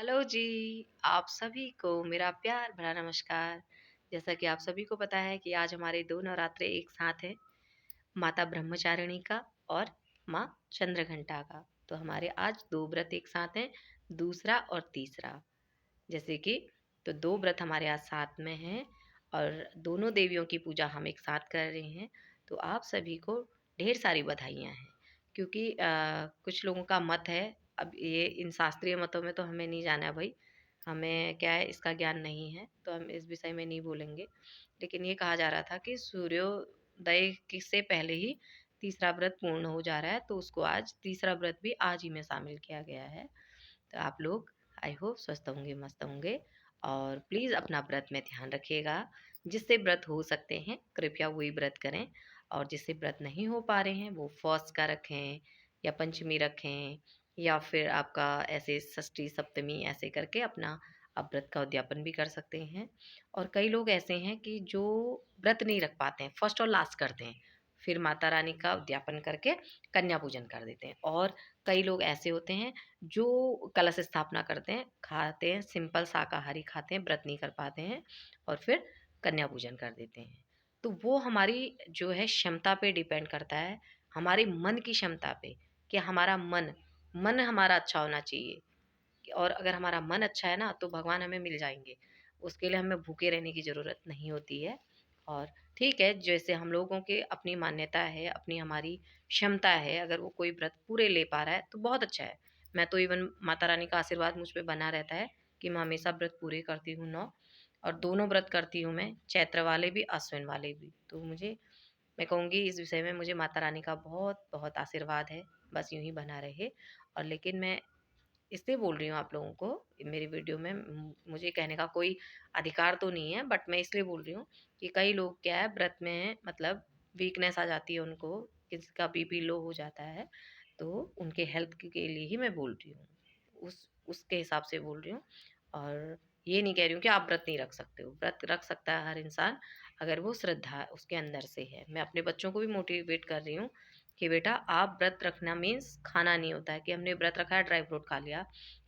Hello जी, आप सभी को मेरा प्यार भरा नमस्कार। जैसा कि आप सभी को पता है कि आज हमारे 2 नवरात्रे एक साथ हैं, माता ब्रह्मचारिणी का और माँ चंद्रघंटा का। तो हमारे आज 2 व्रत एक साथ हैं, दूसरा और तीसरा। जैसे कि तो 2 व्रत हमारे आज साथ में हैं और दोनों देवियों की पूजा हम एक साथ कर रहे हैं। तो आप सभी को ढेर सारी बधाइयाँ हैं क्योंकि कुछ लोगों का मत है, अब ये इन शास्त्रीय मतों में तो हमें नहीं जाना है भई, हमें क्या है इसका ज्ञान नहीं है, तो हम इस विषय में नहीं बोलेंगे। लेकिन ये कहा जा रहा था कि सूर्योदय की से पहले ही तीसरा व्रत पूर्ण हो जा रहा है, तो उसको आज तीसरा व्रत भी आज ही में शामिल किया गया है। तो आप लोग आई होप स्वस्थ होंगे, मस्त होंगे और प्लीज़ अपना व्रत में ध्यान रखिएगा। जिससे व्रत हो सकते हैं, कृपया वही व्रत करें और जिससे व्रत नहीं हो पा रहे हैं, वो उपवास का रखें या पंचमी रखें या फिर आपका ऐसे षष्ठी, सप्तमी ऐसे करके अपना आप व्रत का उद्यापन भी कर सकते हैं। और कई लोग ऐसे हैं कि जो व्रत नहीं रख पाते हैं, फर्स्ट और लास्ट करते हैं, फिर माता रानी का उद्यापन करके कन्या पूजन कर देते हैं। और कई लोग ऐसे होते हैं जो कलश स्थापना करते हैं, खाते हैं, सिंपल शाकाहारी खाते हैं, व्रत नहीं कर पाते हैं और फिर कन्या पूजन कर देते हैं। तो वो हमारी जो है क्षमता पे डिपेंड करता है, हमारे मन की क्षमता पे कि हमारा मन हमारा अच्छा होना चाहिए। और अगर हमारा मन अच्छा है ना तो भगवान हमें मिल जाएँगे। उसके लिए हमें भूखे रहने की ज़रूरत नहीं होती है। और ठीक है, जैसे हम लोगों की अपनी मान्यता है, अपनी हमारी क्षमता है, अगर वो कोई व्रत पूरे ले पा रहा है तो बहुत अच्छा है। मैं तो इवन माता रानी का आशीर्वाद मुझ पे बना रहता है कि मैं हमेशा व्रत पूरे करती हूँ 9 और दोनों व्रत करती हूँ मैं, चैत्र वाले भी, आश्विन वाले भी। तो मैं कहूँगी इस विषय में मुझे माता रानी का बहुत-बहुत आशीर्वाद है, बस यूँ ही बना रहे। और लेकिन मैं इसलिए बोल रही हूँ आप लोगों को, मेरी वीडियो में मुझे कहने का कोई अधिकार तो नहीं है, बट मैं इसलिए बोल रही हूँ कि कई लोग क्या है व्रत में मतलब वीकनेस आ जाती है उनको, किसी का बीपी लो हो जाता है, तो उनके हेल्थ के लिए ही मैं बोल रही हूँ। उसके हिसाब से बोल रही हूँ और ये नहीं कह रही हूँ कि आप व्रत नहीं रख सकते हो। व्रत रख सकता है हर इंसान, अगर वो श्रद्धा उसके अंदर से है। मैं अपने बच्चों को भी मोटिवेट कर रही हूँ कि बेटा आप व्रत रखना मीन्स खाना नहीं होता है कि हमने व्रत रखा है ड्राई फ्रूट खा लिया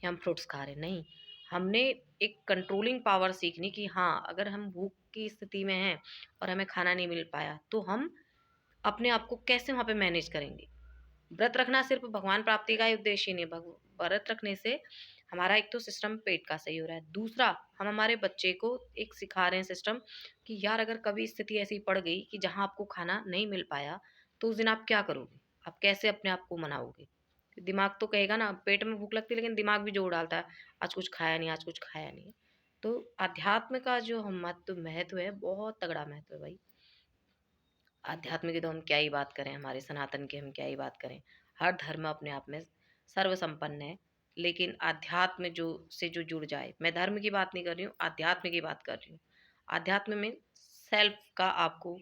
या हम फ्रूट्स खा रहे हैं, नहीं। हमने एक कंट्रोलिंग पावर सीखनी कि हाँ, अगर हम भूख की स्थिति में हैं और हमें खाना नहीं मिल पाया, तो हम अपने आप को कैसे वहाँ पे मैनेज करेंगे। व्रत रखना सिर्फ भगवान प्राप्ति का ही उद्देश्य नहीं है। व्रत रखने से हमारा एक तो सिस्टम पेट का सही हो रहा है, दूसरा हम हमारे बच्चे को एक सिखा रहे हैं सिस्टम कि यार अगर कभी स्थिति ऐसी पड़ गई कि जहाँ आपको खाना नहीं मिल पाया, तो उस दिन आप क्या करोगे? आप कैसे अपने आप को मनाओगे? दिमाग तो कहेगा ना, पेट में भूख लगती है लेकिन दिमाग भी जोर डालता है, आज कुछ खाया नहीं, आज कुछ खाया नहीं। तो अध्यात्म का जो हम महत्व है, बहुत तगड़ा महत्व है भाई। आध्यात्म की तो हम क्या ही बात करें, हमारे सनातन की हम क्या ही बात करें। हर धर्म अपने आप में सर्वसंपन्न है, लेकिन आध्यात्म जो जुड़ जाए, मैं धर्म की बात नहीं कर रही हूँ, आध्यात्म की बात कर रही हूँ। आध्यात्म में सेल्फ का आपको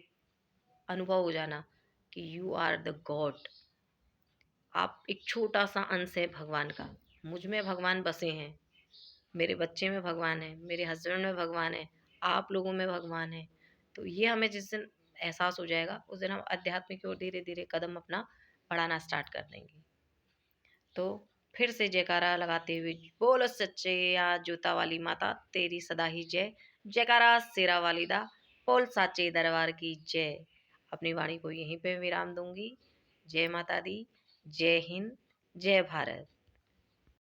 अनुभव हो जाना कि यू आर द गॉड। आप एक छोटा सा अंश है भगवान का। मुझ में भगवान बसे हैं, मेरे बच्चे में भगवान है, मेरे हस्बैंड में भगवान है, आप लोगों में भगवान है। तो ये हमें जिस दिन एहसास हो जाएगा, उस दिन हम अध्यात्म की ओर धीरे-धीरे कदम अपना बढ़ाना स्टार्ट कर देंगे। तो फिर से जयकारा लगाते हुए बोलो सच्चे या जूता वाली माता तेरी सदा ही जय। जयकारा शेरा वाली दा, बोल साचे दरबार की जय। अपनी वाणी को यहीं पे विराम दूँगी। जय माता दी, जय हिंद, जय भारत।